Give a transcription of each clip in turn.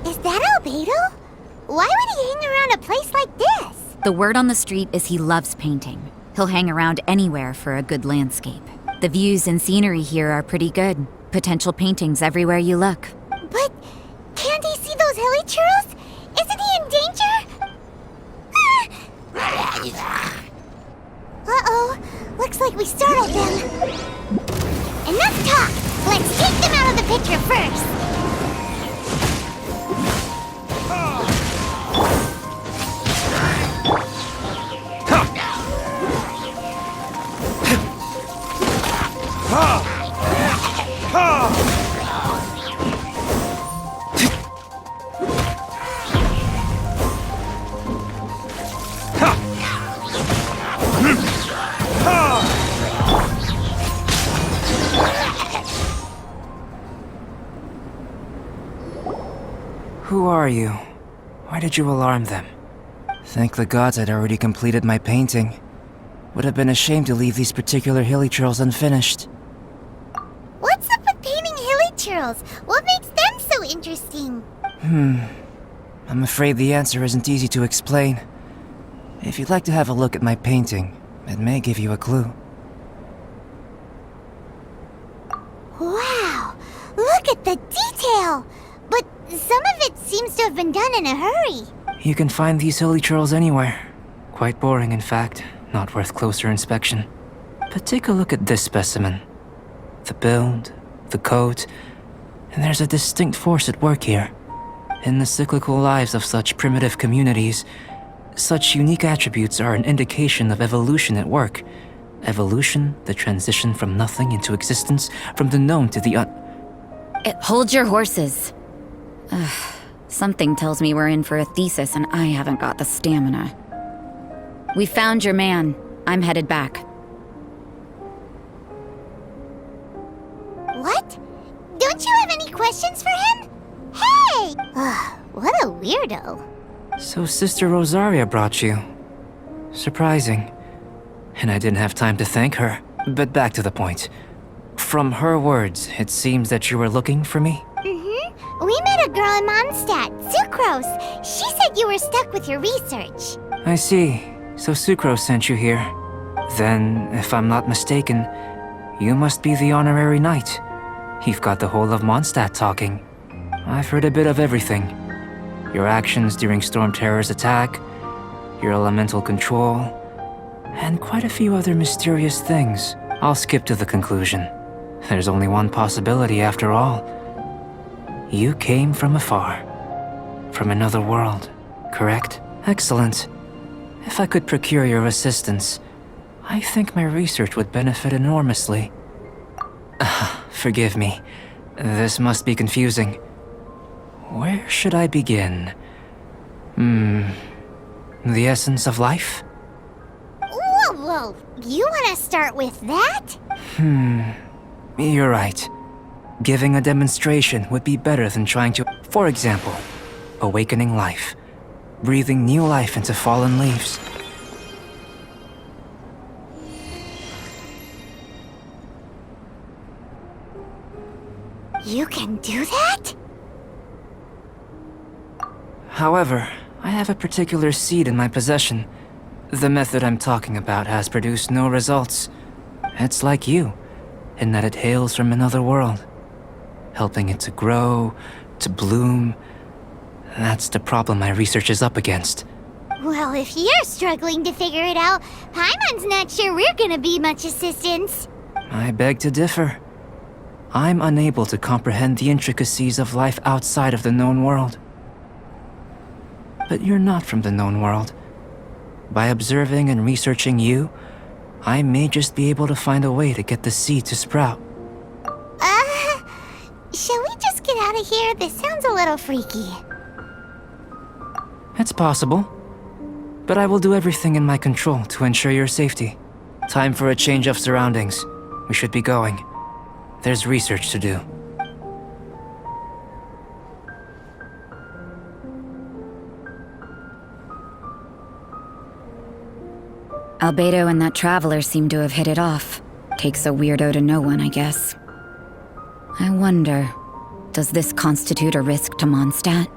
Is that Albedo? Why would he hang around a place like this? The word on the street is he loves painting. He'll hang around anywhere for a good landscape. The views and scenery here are pretty good. Potential paintings everywhere you look. But can't he see those hilly churros? Isn't he in danger? Uh-oh. Looks like we startled them. Enough talk! Let's take them out of the picture first. Who are you? Why did you alarm them? Thank the gods I'd already completed my painting. Would have been a shame to leave these particular hilly churls unfinished. What's up with painting hilly churls? What makes them so interesting? I'm afraid the answer isn't easy to explain. If you'd like to have a look at my painting, it may give you a clue. Wow! Look at the detail! But some of it seems to have been done in a hurry. You can find these hilly churls anywhere. Quite boring, in fact. Not worth closer inspection. But take a look at this specimen. The build, the coat, and there's a distinct force at work here. In the cyclical lives of such primitive communities, such unique attributes are an indication of evolution at work. Evolution, the transition from nothing into existence, from the known to the Hold your horses. Something tells me we're in for a thesis and I haven't got the stamina. We found your man. I'm headed back. What? Don't you have any questions for him? Hey! What a weirdo. So Sister Rosaria brought you. Surprising. And I didn't have time to thank her. But back to the point. From her words, it seems that you were looking for me? We met a girl in Mondstadt, Sucrose. She said you were stuck with your research. I see. So Sucrose sent you here. Then, if I'm not mistaken, you must be the honorary knight. You've got the whole of Mondstadt talking. I've heard a bit of everything. Your actions during Storm Terror's attack, your elemental control, and quite a few other mysterious things. I'll skip to the conclusion. There's only one possibility after all. You came from afar from another world, correct? Excellent. If I could procure your assistance, I think my research would benefit enormously. Forgive me. This must be confusing. Where should I begin? The essence of life? Whoa, you want to start with that? You're right. Giving a demonstration would be better than trying to... For example, awakening life. Breathing new life into fallen leaves. You can do that? However, I have a particular seed in my possession. The method I'm talking about has produced no results. It's like you, in that it hails from another world. Helping it to grow, to bloom. That's the problem my research is up against. Well, if you're struggling to figure it out, Paimon's not sure we're gonna be much assistance. I beg to differ. I'm unable to comprehend the intricacies of life outside of the known world. But you're not from the known world. By observing and researching you, I may just be able to find a way to get the seed to sprout. Shall we just get out of here? This sounds a little freaky. It's possible. But I will do everything in my control to ensure your safety. Time for a change of surroundings. We should be going. There's research to do. Albedo and that traveler seem to have hit it off. Takes a weirdo to know one, I guess. I wonder, does this constitute a risk to Mondstadt?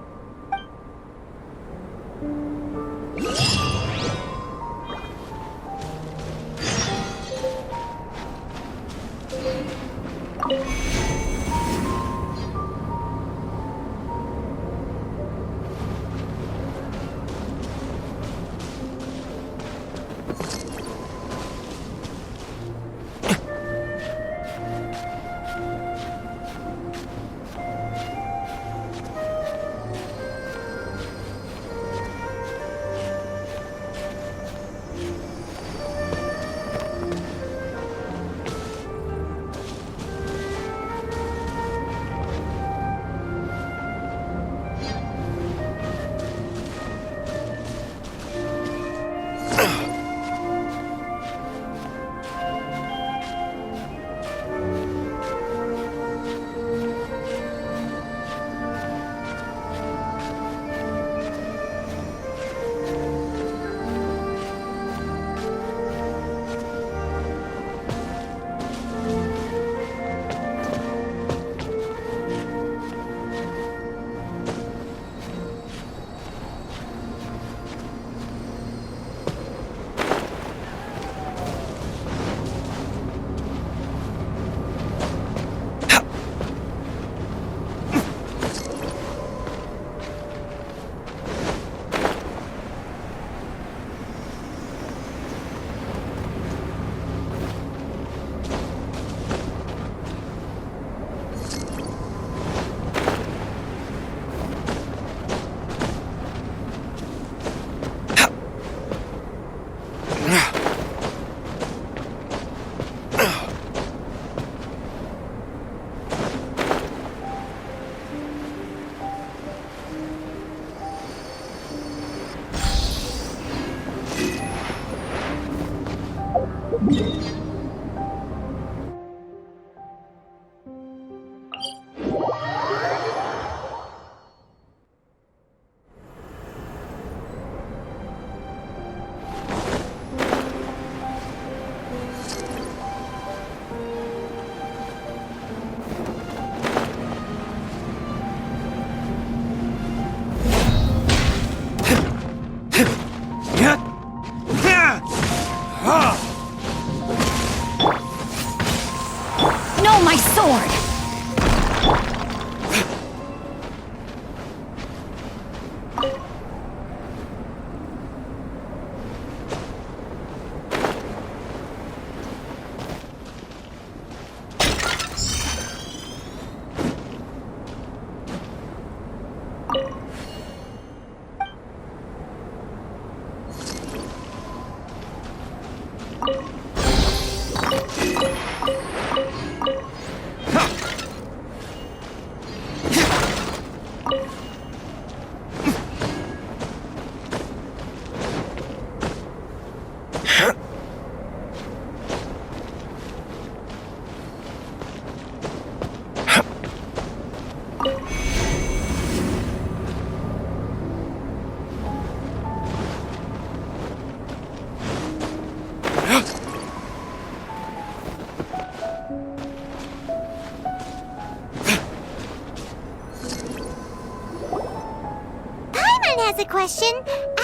Paimon has a question.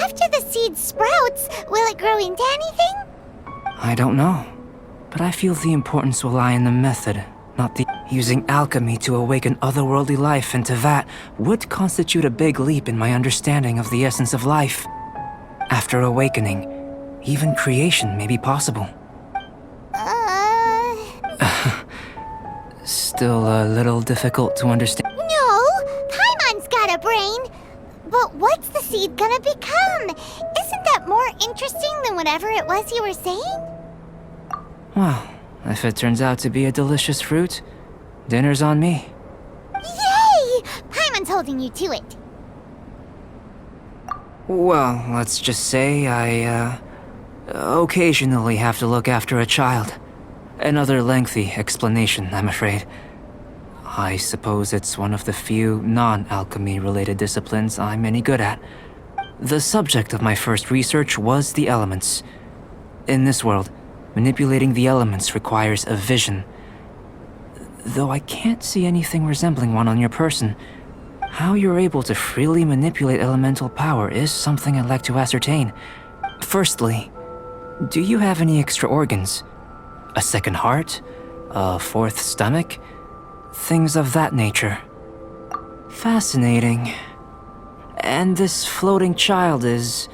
After the seed sprouts, will it grow into anything? I don't know, but I feel the importance will lie in the method, not the... Using alchemy to awaken otherworldly life into that would constitute a big leap in my understanding of the essence of life. After awakening, even creation may be possible. Still a little difficult to understand. No, Paimon's got a brain. But what's the seed gonna become? Isn't that more interesting than whatever it was you were saying? Well, if it turns out to be a delicious fruit, dinner's on me. Yay! Paimon's holding you to it. Well, let's just say I, occasionally have to look after a child. Another lengthy explanation, I'm afraid. I suppose it's one of the few non-alchemy related disciplines I'm any good at. The subject of my first research was the elements. In this world, manipulating the elements requires a vision. Though I can't see anything resembling one on your person, how you're able to freely manipulate elemental power is something I'd like to ascertain. Firstly, do you have any extra organs? A second heart? A fourth stomach? Things of that nature. Fascinating. And this floating child is...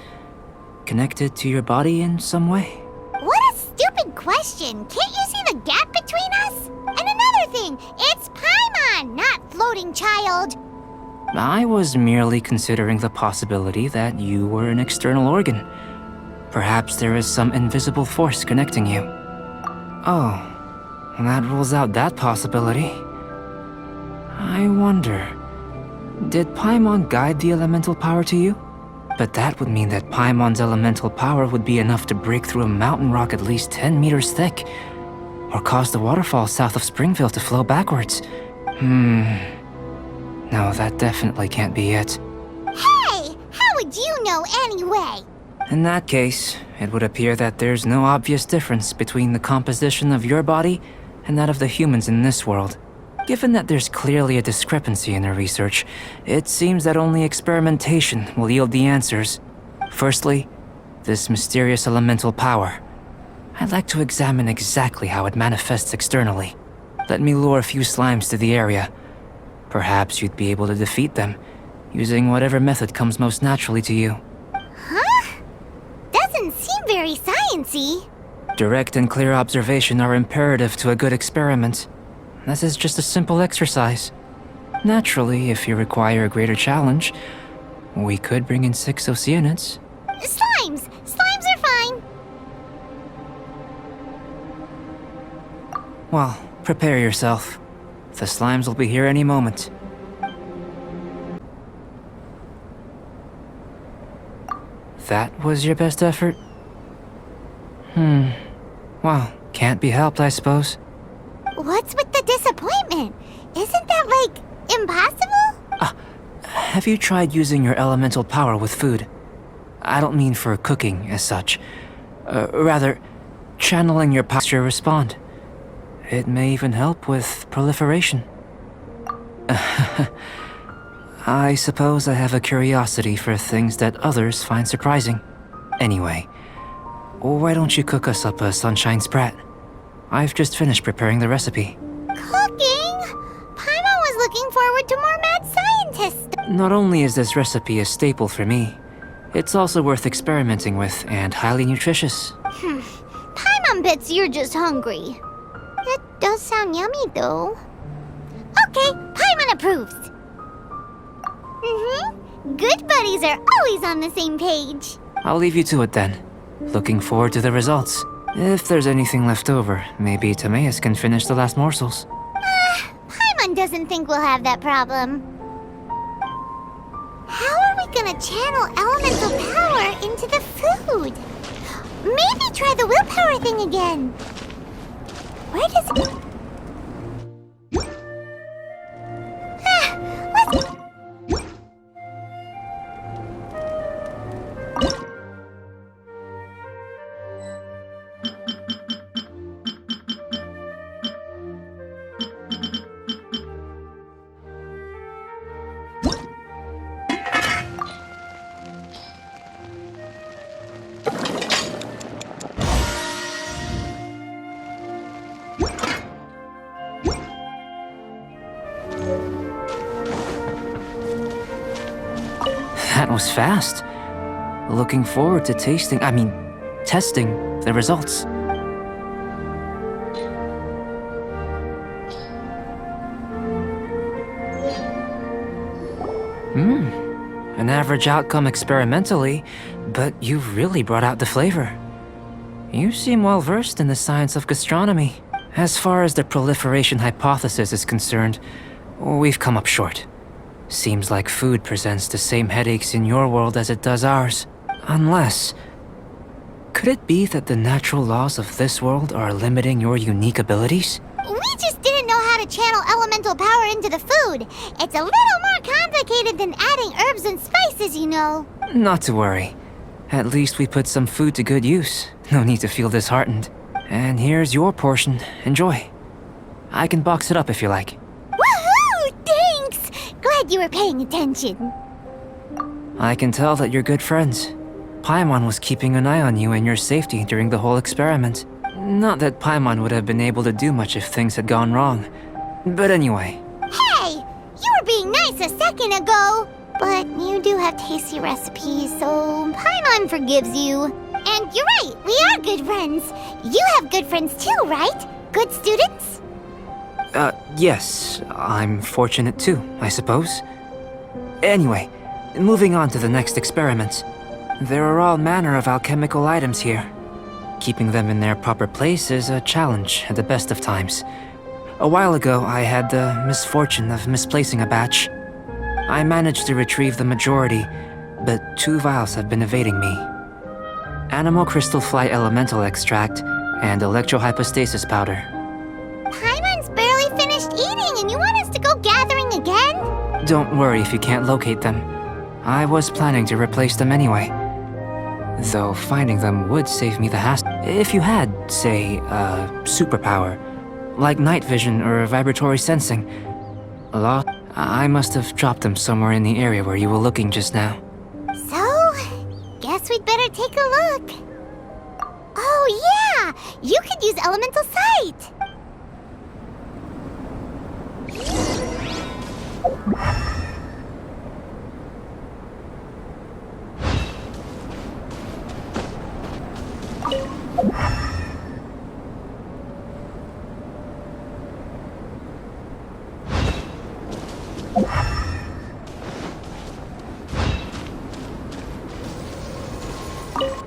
connected to your body in some way? What a stupid question. Can't you see the gap between us? And another thing, it's Paimon, not floating child. I was merely considering the possibility that you were an external organ. Perhaps there is some invisible force connecting you. Oh, that rules out that possibility. I wonder, did Paimon guide the elemental power to you? But that would mean that Paimon's elemental power would be enough to break through a mountain rock at least 10 meters thick, or cause the waterfall south of Springville to flow backwards. No, that definitely can't be it. Hey, how would you know anyway? In that case, it would appear that there's no obvious difference between the composition of your body and that of the humans in this world. Given that there's clearly a discrepancy in our research, it seems that only experimentation will yield the answers. Firstly, this mysterious elemental power. I'd like to examine exactly how it manifests externally. Let me lure a few slimes to the area. Perhaps you'd be able to defeat them, using whatever method comes most naturally to you. Huh? Doesn't seem very sciencey. Direct and clear observation are imperative to a good experiment. This is just a simple exercise. Naturally, if you require a greater challenge, we could bring in 6 Oceanids. Slimes! Slimes are fine! Well, prepare yourself. The slimes will be here any moment. That was your best effort? Well, can't be helped, I suppose. What's with the disappointment? Isn't that, impossible? Have you tried using your elemental power with food? I don't mean for cooking as such. Rather, channeling your power to respond. It may even help with proliferation. I suppose I have a curiosity for things that others find surprising. Anyway, why don't you cook us up a sunshine sprat? I've just finished preparing the recipe. Cooking? Paimon was looking forward to more mad scientists. Not only is this recipe a staple for me, it's also worth experimenting with and highly nutritious. Paimon bets you're just hungry. That does sound yummy, though. Okay, Paimon approves. Good buddies are always on the same page. I'll leave you to it then. Looking forward to the results. If there's anything left over, maybe Timaeus can finish the last morsels. Paimon doesn't think we'll have that problem. How are we gonna channel elemental power into the food? Maybe try the willpower thing again. Where does it... Let's... That was fast. Looking forward to testing the results. An average outcome experimentally, but you've really brought out the flavor. You seem well versed in the science of gastronomy. As far as the proliferation hypothesis is concerned, we've come up short. Seems like food presents the same headaches in your world as it does ours. Unless... could it be that the natural laws of this world are limiting your unique abilities? We just didn't know how to channel elemental power into the food. It's a little more complicated than adding herbs and spices, you know. Not to worry. At least we put some food to good use. No need to feel disheartened. And here's your portion. Enjoy. I can box it up if you like. Woohoo! Thanks! Glad you were paying attention. I can tell that you're good friends. Paimon was keeping an eye on you and your safety during the whole experiment. Not that Paimon would have been able to do much if things had gone wrong. But anyway. Hey! You were being nice a second ago! But you do have tasty recipes, so Paimon forgives you. And you're right, we are good friends. You have good friends too, right? Good students? Yes. I'm fortunate too, I suppose. Anyway, moving on to the next experiment. There are all manner of alchemical items here. Keeping them in their proper place is a challenge at the best of times. A while ago, I had the misfortune of misplacing a batch. I managed to retrieve the majority, but 2 vials have been evading me. Animal crystal fly elemental extract and electrohypostasis powder. Paimon's barely finished eating and you want us to go gathering again? Don't worry if you can't locate them. I was planning to replace them anyway. Though finding them would save me the hassle. If you had, say, a superpower, like night vision or vibratory sensing, I must have dropped them somewhere in the area where you were looking just now. So, guess we'd better take a look. Oh yeah! You could use elemental sight!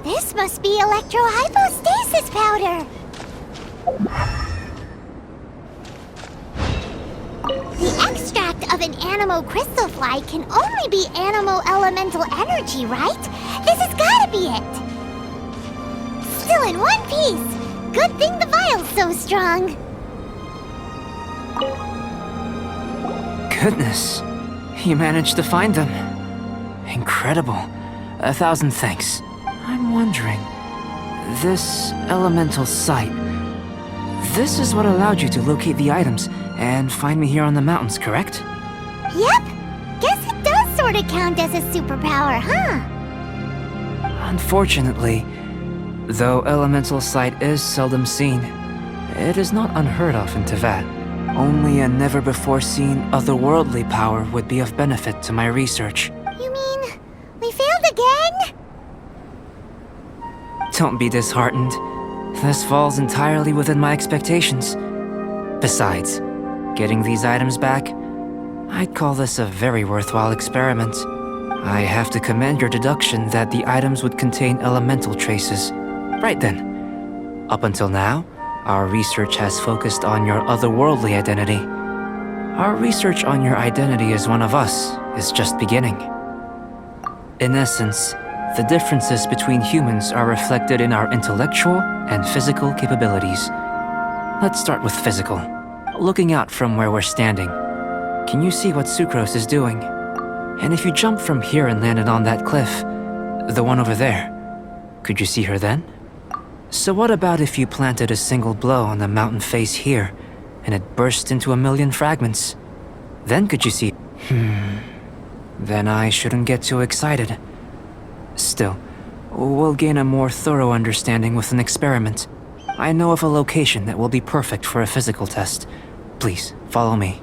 This must be electrohypostasis powder! The extract of an animo crystal fly can only be animo elemental energy, right? This has gotta be it! Still in one piece! Good thing the vial's so strong! Goodness, you managed to find them. Incredible. 1,000 thanks. I'm wondering, this elemental sight, this is what allowed you to locate the items and find me here on the mountains, correct? Yep! Guess it does sort of count as a superpower, huh? Unfortunately, though elemental sight is seldom seen, it is not unheard of in Teyvat. Only a never-before-seen otherworldly power would be of benefit to my research. You mean, we failed again? Don't be disheartened. This falls entirely within my expectations. Besides, getting these items back, I'd call this a very worthwhile experiment. I have to commend your deduction that the items would contain elemental traces. Right then. Up until now, our research has focused on your otherworldly identity. Our research on your identity as one of us is just beginning. In essence, the differences between humans are reflected in our intellectual and physical capabilities. Let's start with physical. Looking out from where we're standing, can you see what Sucrose is doing? And if you jump from here and landed on that cliff, the one over there, could you see her then? So what about if you planted a single blow on the mountain face here, and it burst into 1,000,000 fragments? Then could you see... Then I shouldn't get too excited. Still, we'll gain a more thorough understanding with an experiment. I know of a location that will be perfect for a physical test. Please, follow me.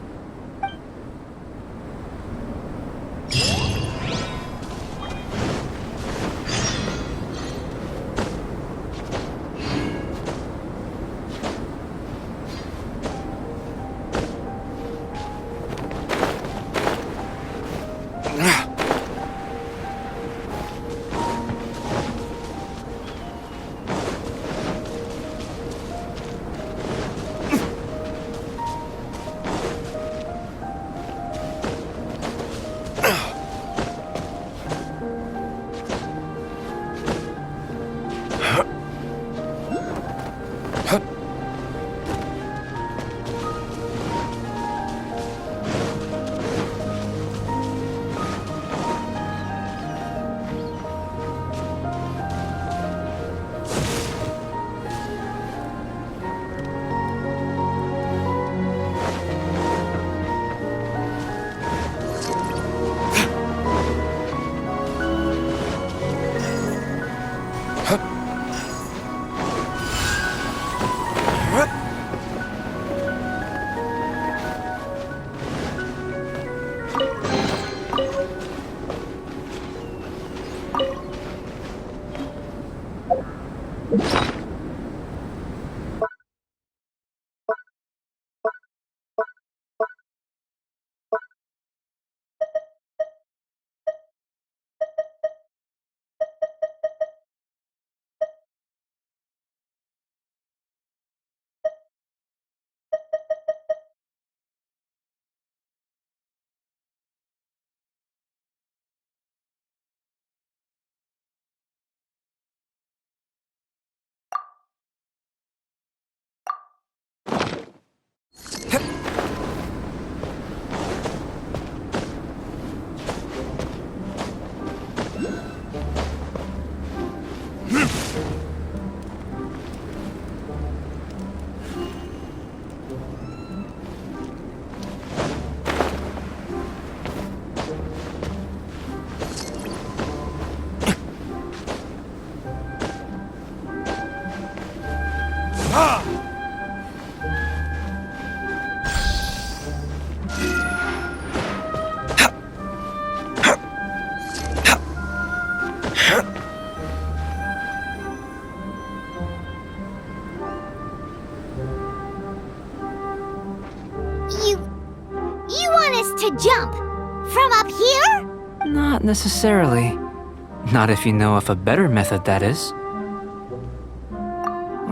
You want us to jump? From up here? Not necessarily. Not if you know of a better method, that is.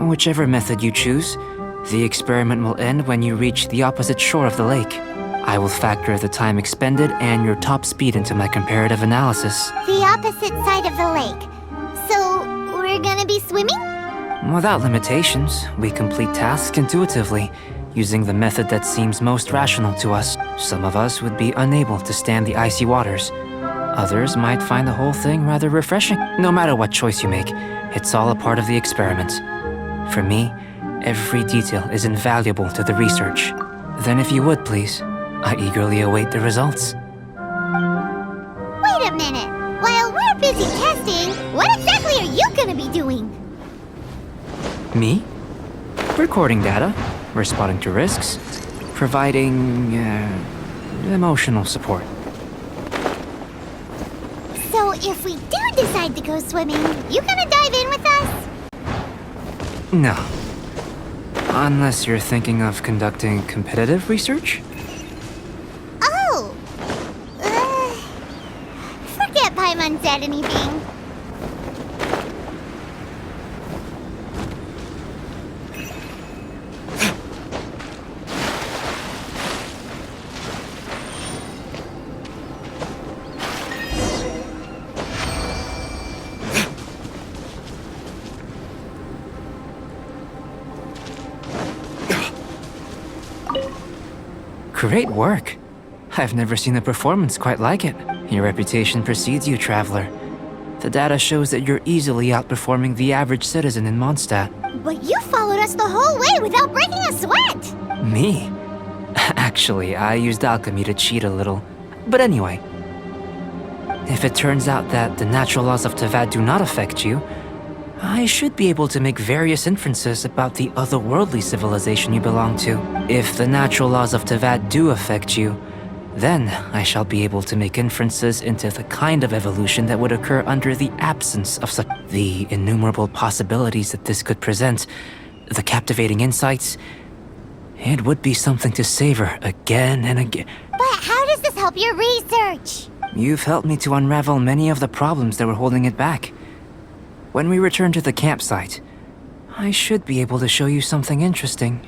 Whichever method you choose, the experiment will end when you reach the opposite shore of the lake. I will factor the time expended and your top speed into my comparative analysis. The opposite side of the lake. So, we're gonna be swimming? Without limitations, we complete tasks intuitively, using the method that seems most rational to us. Some of us would be unable to stand the icy waters. Others might find the whole thing rather refreshing. No matter what choice you make, it's all a part of the experiment. For me, every detail is invaluable to the research. Then if you would, please, I eagerly await the results. Wait a minute! While we're busy testing, what exactly are you gonna be doing? Me? Recording data, responding to risks, providing, emotional support. So if we do decide to go swimming, you gonna dive in with us? No. Unless you're thinking of conducting competitive research? Oh! Forget Paimon said anything. Great work. I've never seen a performance quite like it. Your reputation precedes you, traveler. The data shows that you're easily outperforming the average citizen in Mondstadt. But you followed us the whole way without breaking a sweat! Me? Actually, I used alchemy to cheat a little. But anyway, if it turns out that the natural laws of Tavad do not affect you, I should be able to make various inferences about the otherworldly civilization you belong to. If the natural laws of Tavad do affect you, then I shall be able to make inferences into the kind of evolution that would occur under the absence of such. The innumerable possibilities that this could present, the captivating insights, it would be something to savor again and again. But how does this help your research? You've helped me to unravel many of the problems that were holding it back. When we return to the campsite, I should be able to show you something interesting.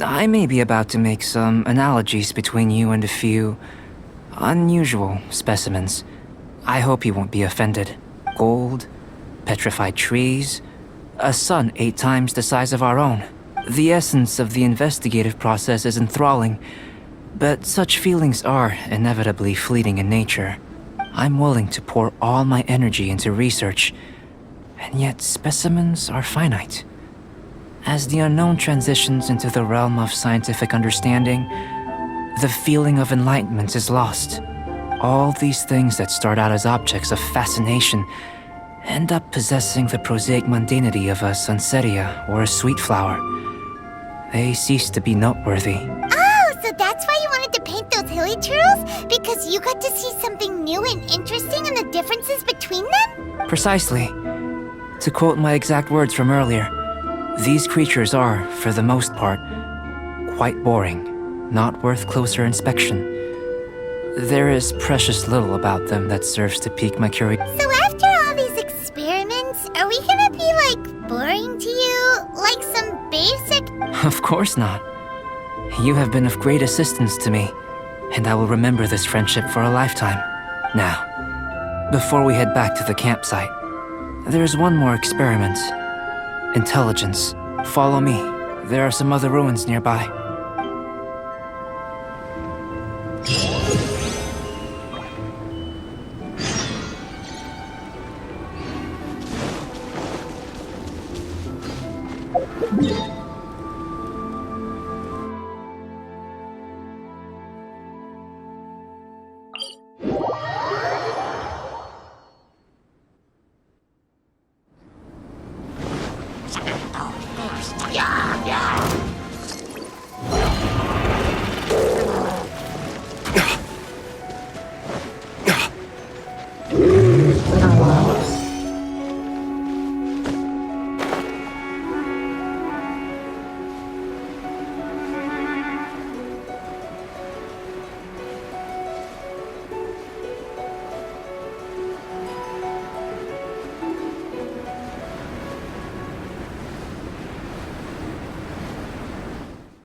I may be about to make some analogies between you and a few unusual specimens. I hope you won't be offended. Gold, petrified trees, a sun 8 times the size of our own. The essence of the investigative process is enthralling, but such feelings are inevitably fleeting in nature. I'm willing to pour all my energy into research, and yet specimens are finite. As the unknown transitions into the realm of scientific understanding, the feeling of enlightenment is lost. All these things that start out as objects of fascination end up possessing the prosaic mundanity of a sunsetia or a sweet flower. They cease to be noteworthy. Oh, so that's why you wanted to paint those hilly silly turtles because you got to see something new and interesting and the differences between them? Precisely. To quote my exact words from earlier, these creatures are, for the most part, quite boring, not worth closer inspection. There is precious little about them that serves to pique my curiosity. So after all these experiments, are we gonna be, like, boring to you? Like some basic... Of course not. You have been of great assistance to me, and I will remember this friendship for a lifetime. Now, before we head back to the campsite, there's one more experiment. Intelligence. Follow me. There are some other ruins nearby.